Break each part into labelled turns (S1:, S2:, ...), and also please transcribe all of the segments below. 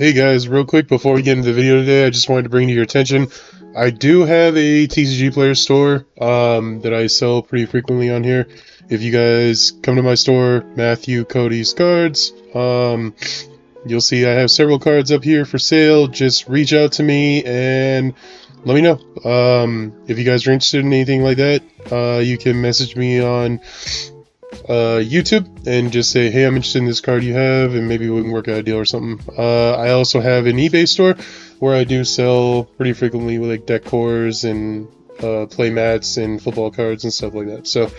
S1: Hey guys, real quick before we get into the video today, I just wanted to bring to your attention, I do have a TcgPlayer Store that I sell pretty frequently on here. If you guys come to my store, MatthewCodysCards, you'll see I have several cards up here for sale. Just reach out to me and let me know. If you guys are interested in anything like that, you can message me on YouTube and just say, hey, I'm interested in this card you have, and maybe we can work out a deal or something. I also have an eBay store where I do sell pretty frequently with like deck cores and play mats and football cards and stuff like that. So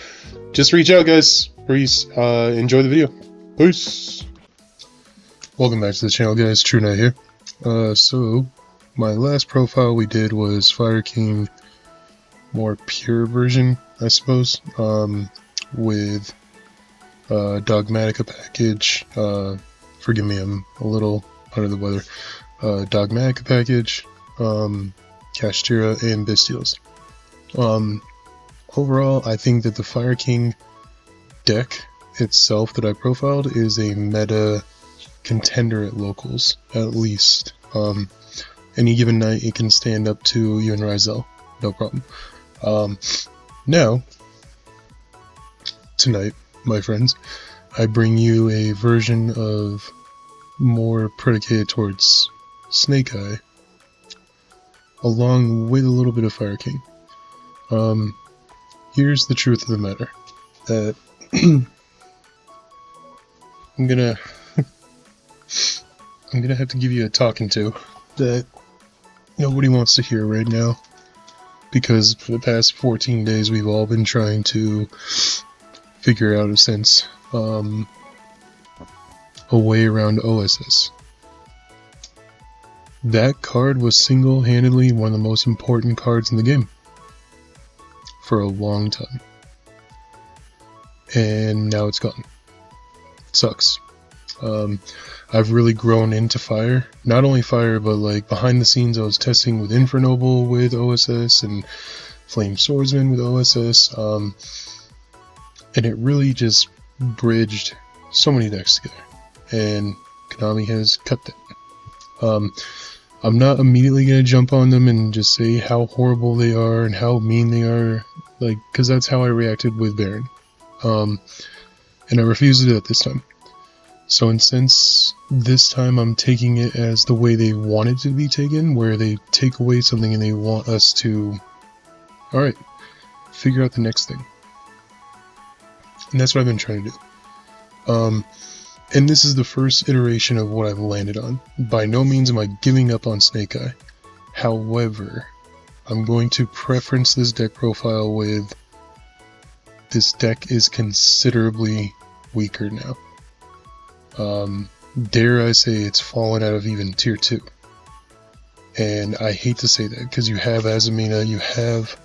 S1: just reach out, guys. Please enjoy the video. Peace. Welcome back to the channel, guys. True Knight here. So my last profile we did was Fire King, more pure version, I suppose, with Dogmatica package. Forgive me, I'm a little under the weather. Dogmatica package, Kashtira, and Bestials. Overall, I think that the Fire King deck itself that I profiled is a meta contender at locals, at least. Any given night it can stand up to you and Ryzel, no problem. Now, tonight, my friends, I bring you a version of more predicated towards Snake Eye, along with a little bit of Fire King. Here's the truth of the matter, that I'm gonna have to give you a talking to that nobody wants to hear right now, because for the past 14 days we've all been trying to figure out a sense, a way around OSS. That card was single-handedly one of the most important cards in the game for a long time, and now it's gone. It sucks. I've really grown into fire. Not only fire, but like behind the scenes I was testing with Infernoble with OSS and Flame Swordsman with OSS, and it really just bridged so many decks together, and Konami has cut that. I'm not immediately going to jump on them and just say how horrible they are and how mean they are, like, because that's how I reacted with Baron. And I refuse to do it this time. So, and since this time I'm taking it as the way they want it to be taken, where they take away something and they want us to, alright, figure out the next thing. And that's what I've been trying to do. And this is the first iteration of what I've landed on. By no means am I giving up on Snake Eye. However, I'm going to preference this deck profile with, this deck is considerably weaker now. Dare I say it's fallen out of even tier 2. And I hate to say that, because you have Azamina, you have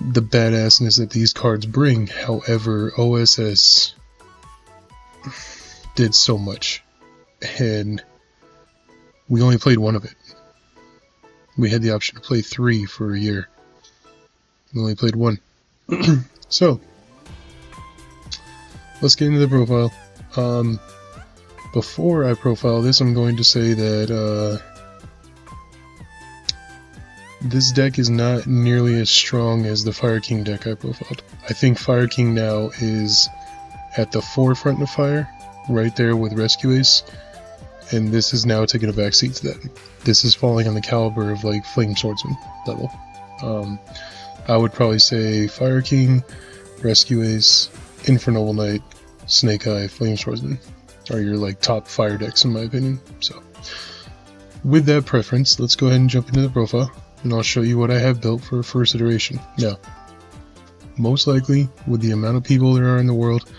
S1: the badassness that these cards bring. However, OSS did so much, and we only played one of it. We had the option to play 3 for a year. We only played 1. So, let's get into the profile. Before I profile this, I'm going to say that this deck is not nearly as strong as the Fire King deck I profiled. I think Fire King now is at the forefront of Fire, right there with Rescue Ace, and this is now taking a backseat to that. This is falling on the caliber of like Flame Swordsman level. I would probably say Fire King, Rescue Ace, Infernoble Knight, Snake Eye, Flame Swordsman are your like top fire decks in my opinion. So, with that preference, let's go ahead and jump into the profile, and I'll show you what I have built for first iteration. Now, most likely, with the amount of people there are in the world,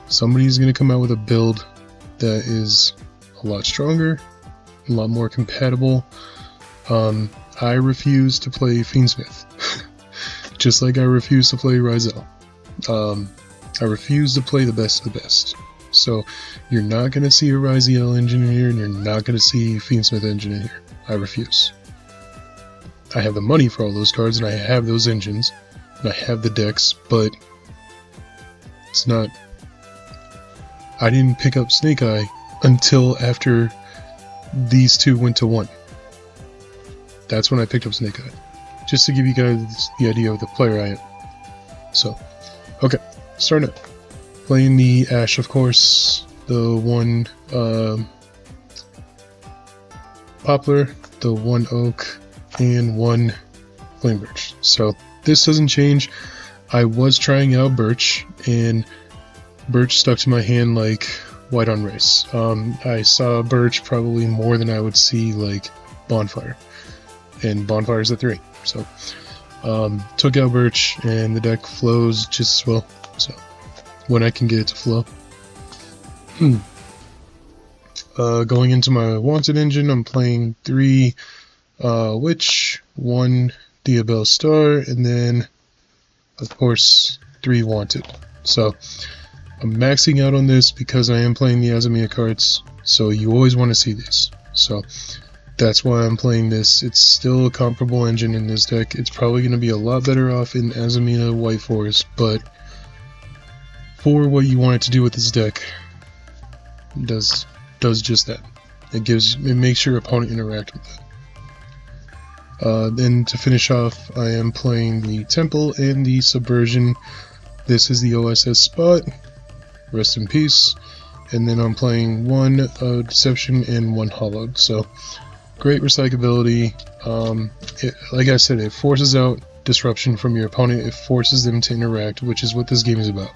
S1: somebody's going to come out with a build that is a lot stronger, a lot more compatible. I refuse to play Fiendsmith, just like I refuse to play Ryzel. I refuse to play the best of the best. So, you're not going to see a Ryzel engine in here, and you're not going to see Fiendsmith engine in here. I refuse. I have the money for all those cards, and I have those engines, and I have the decks, but it's not... I didn't pick up Snake Eye until after these two went to 1. That's when I picked up Snake Eye. Just to give you guys the idea of the player I am. So, okay, starting up. Playing the Ash, of course, the 1 Poplar, the 1 Oak, and 1 Flame Birch. So, this doesn't change. I was trying out Birch, and Birch stuck to my hand like White on Race. I saw Birch probably more than I would see like Bonfire. And Bonfire's at 3. So, took out Birch, and the deck flows just as well. So, when I can get it to flow. Going into my Wanted engine, I'm playing 3 Witch, 1 Diabell Star, and then, of course, 3 Wanted. So, I'm maxing out on this because I am playing the Azamiya cards, so you always want to see these. So, that's why I'm playing this. It's still a comparable engine in this deck. It's probably going to be a lot better off in Azamiya White Forest, but for what you want it to do with this deck, it does just that. It makes your opponent interact with it. Then to finish off, I am playing the Temple and the Subversion. This is the OSS spot. Rest in peace. And then I'm playing 1 Deception and 1 Hollowed. So, great recyclability. Like I said, it forces out disruption from your opponent. It forces them to interact, which is what this game is about.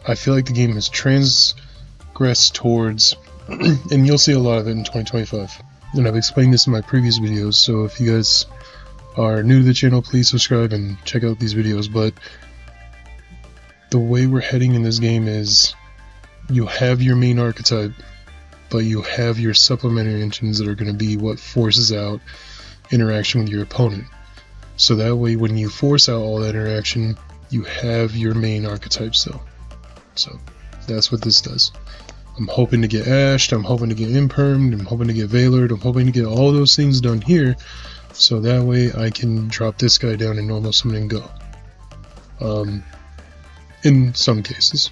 S1: I feel like the game has transgressed towards, and you'll see a lot of it in 2025. And I've explained this in my previous videos, so if you guys are new to the channel, please subscribe and check out these videos. But the way we're heading in this game is you have your main archetype, but you have your supplementary engines that are going to be what forces out interaction with your opponent. So that way, when you force out all that interaction, you have your main archetype still. So that's what this does. I'm hoping to get Ashed, I'm hoping to get Impermed, I'm hoping to get Veilored, I'm hoping to get all those things done here, so that way I can drop this guy down in normal summon and go. In some cases.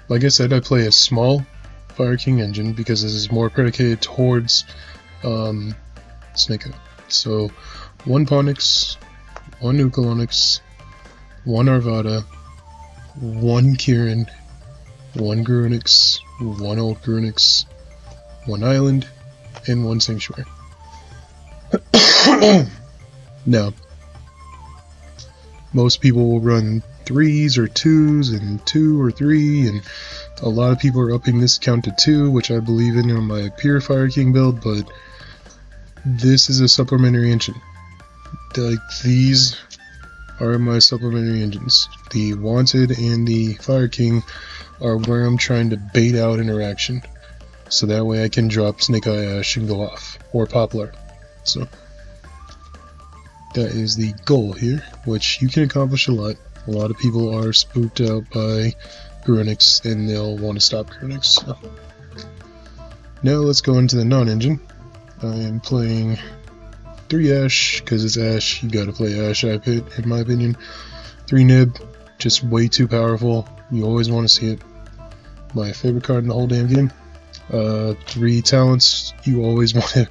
S1: Like I said, I play a small Fire King engine because this is more predicated towards Snake Eye. So 1 Ponix, 1 Ukalonix, 1 Arvada, 1 Kieran, 1 Gruenix, 1 Old Gruenix, 1 Island, and 1 Sanctuary. Now, most people will run 3s or 2s and 2 or 3, and a lot of people are upping this count to 2, which I believe in on my pure Fire King build, but this is a supplementary engine. Like, these are my supplementary engines. The Wanted and the Fire King are where I'm trying to bait out interaction, so that way I can drop Snake Eye Ash and go off, or Poplar. So that is the goal here, which you can accomplish a lot. A lot of people are spooked out by Gruenix and they'll want to stop Gruenix. So. Now let's go into the non-engine. I am playing 3 Ash, because it's Ash, you gotta play Ash, in my opinion. 3 Nib, just way too powerful, you always want to see it. My favorite card in the whole damn game. 3 Talents, you always want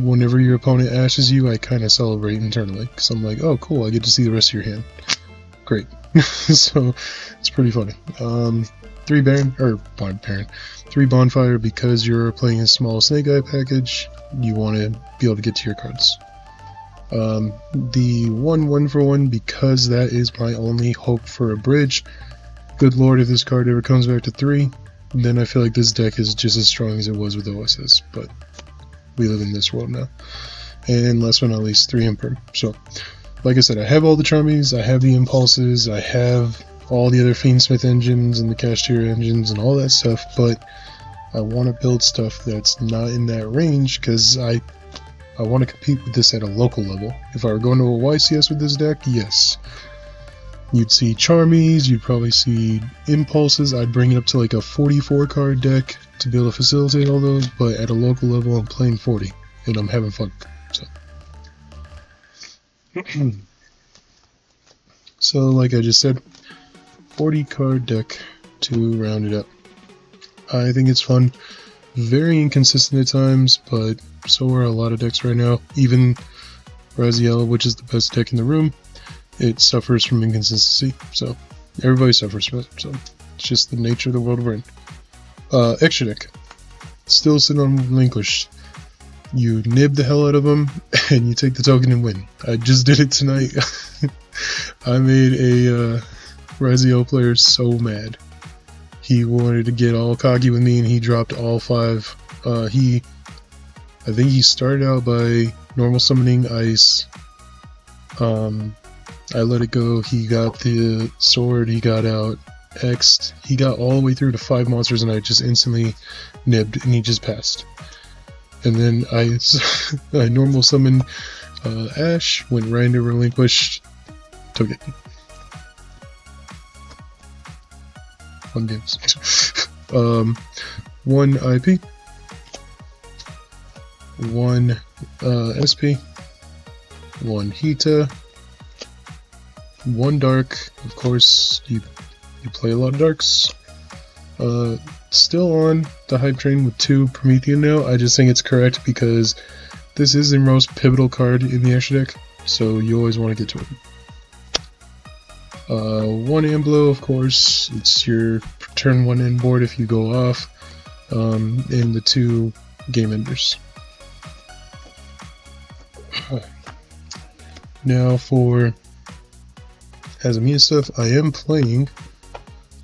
S1: whenever your opponent ashes you, I kind of celebrate internally, because I'm like, oh cool, I get to see the rest of your hand. Great. So, it's pretty funny. 3 Baron, 3 Bonfire, because you're playing a small Snake Eye package, you want to be able to get to your cards. The 1 for 1, because that is my only hope for a bridge. Good lord, if this card ever comes back to 3, then I feel like this deck is just as strong as it was with OSS, but we live in this world now. And last but not least, 3 Imperm. So, like I said, I have all the Trummies, I have the Impulses, I have all the other Fiendsmith engines and the Cashier engines and all that stuff, but I want to build stuff that's not in that range because I want to compete with this at a local level. If I were going to a YCS with this deck, yes. You'd see Charmies, you'd probably see Impulses, I'd bring it up to like a 44 card deck to be able to facilitate all those, but at a local level I'm playing 40, and I'm having fun, so. So like I just said, 40 card deck to round it up. I think it's fun. Very inconsistent at times, but so are a lot of decks right now. Even Raziel, which is the best deck in the room, it suffers from inconsistency. So everybody suffers from it. So it's just the nature of the world we're in. Extra deck. Still sitting on Relinquished. You nib the hell out of them, and you take the token and win. I just did it tonight. I made a Raziel player so mad. He wanted to get all cocky with me, and he dropped all 5. I think he started out by normal summoning Ice. I let it go. He got the sword. He got out X'd. He got all the way through to 5 monsters, and I just instantly nibbed, and he just passed. And then I normal summoned Ash, went right into Relinquished, took it. Fun games. 1 IP, 1 SP, 1 Hita, 1 Dark. Of course, you play a lot of Darks. Still on the hype train with 2 Promethean now. I just think it's correct because this is the most pivotal card in the extra deck, so you always want to get to it. 1 Amblo, of course, it's your turn 1 end board if you go off, and the 2 game enders. Now for Azamia stuff, I am playing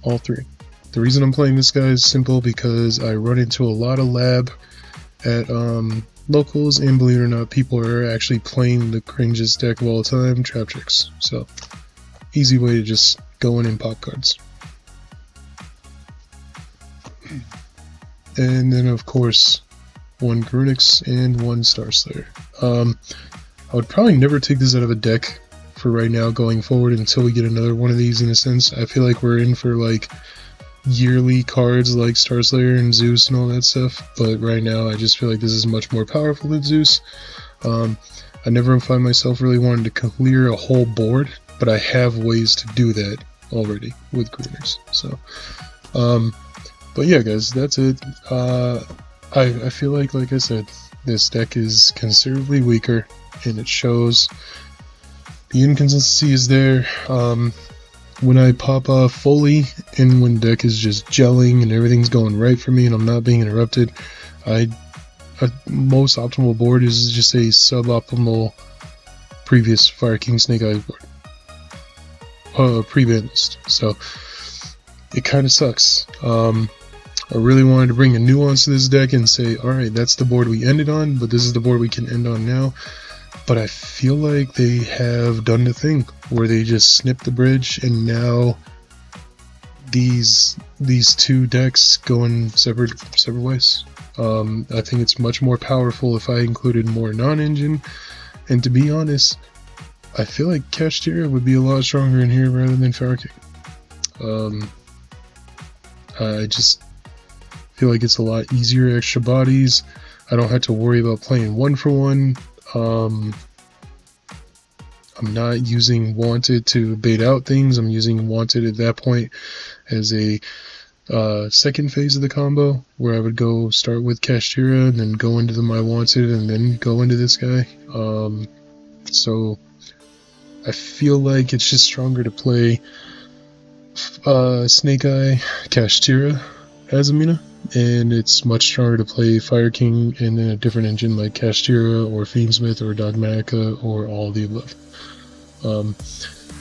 S1: all 3. The reason I'm playing this guy is simple because I run into a lot of lab at locals, and believe it or not, people are actually playing the cringiest deck of all time, Trap Tricks. So, easy way to just go in and pop cards. And then, of course, 1 Grunix and 1 Starslayer. I would probably never take this out of a deck for right now going forward until we get another one of these, in a sense. I feel like we're in for like yearly cards like Starslayer and Zeus and all that stuff, but right now I just feel like this is much more powerful than Zeus. I never find myself really wanting to clear a whole board, but I have ways to do that already with Greeners. So, but yeah, guys, that's it. I feel like I said, this deck is considerably weaker, and it shows. The inconsistency is there. When I pop off fully, and when deck is just gelling and everything's going right for me and I'm not being interrupted, a most optimal board is just a suboptimal previous Fire King Snake Eyes board. Pre-ban list. So it kind of sucks. I really wanted to bring a nuance to this deck and say, alright, that's the board we ended on, but this is the board we can end on now. But I feel like they have done the thing where they just snipped the bridge, and now these 2 decks go in separate ways. I think it's much more powerful if I included more non-engine, and to be honest, I feel like Kashtira would be a lot stronger in here rather than Fire King. I just feel like it's a lot easier, extra bodies. I don't have to worry about playing 1-for-1. I'm not using Wanted to bait out things. I'm using Wanted at that point as a second phase of the combo, where I would go start with Kashtira and then go into my Wanted and then go into this guy. So I feel like it's just stronger to play Snake Eye Kashtira as Amina, and it's much stronger to play Fire King in a different engine like Kashtira or Fiendsmith or Dogmatica or all of the above. And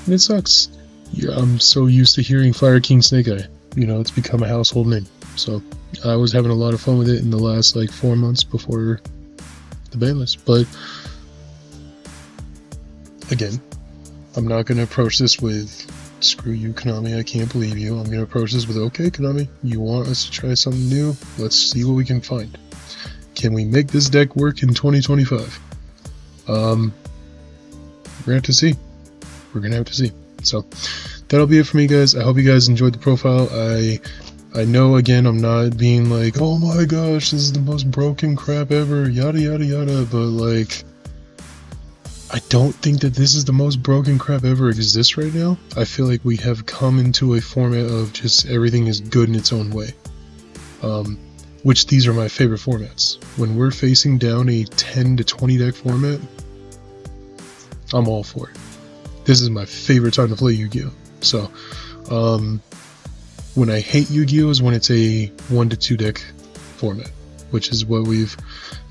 S1: it sucks. Yeah, I'm so used to hearing Fire King Snake Eye. You know, it's become a household name. So I was having a lot of fun with it in the last like 4 months before the ban list. But again, I'm not going to approach this with screw you, Konami, I can't believe you. I'm going to approach this with, okay, Konami, you want us to try something new? Let's see what we can find. Can we make this deck work in 2025? We're going to have to see. We're going to have to see. So that'll be it for me, guys. I hope you guys enjoyed the profile. I know, again, I'm not being like, oh my gosh, this is the most broken crap ever, yada yada yada, but like, I don't think that this is the most broken crap ever exists right now. I feel like we have come into a format of just everything is good in its own way. which these are my favorite formats. When we're facing down a 10 to 20 deck format, I'm all for it. This is my favorite time to play Yu-Gi-Oh! So, when I hate Yu-Gi-Oh! Is when it's a 1 to 2 deck format, which is what we've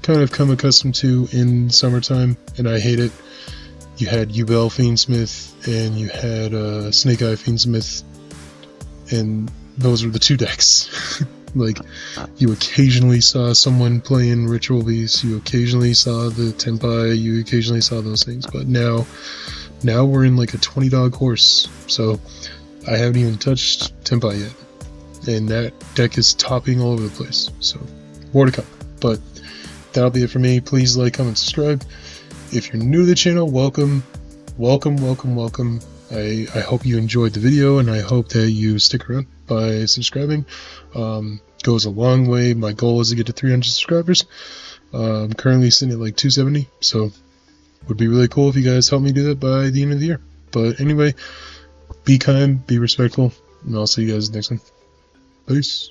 S1: kind of come accustomed to in summertime, and I hate it. You had Yubel Fiendsmith, and you had Snake Eye Fiendsmith, and those were the 2 decks. Like, you occasionally saw someone playing Ritual Beast, you occasionally saw the Tenpai, you occasionally saw those things, but now we're in like a 20 dog horse, so I haven't even touched Tenpai yet, and that deck is topping all over the place, so more to come. But that'll be it for me. Please like, comment, subscribe. If you're new to the channel, welcome. I hope you enjoyed the video, and I hope that you stick around by subscribing. Goes a long way. My goal is to get to 300 subscribers. I'm currently sitting at like 270, so would be really cool if you guys help me do that by the end of the year. But anyway, be kind, be respectful, and I'll see you guys next time. Peace.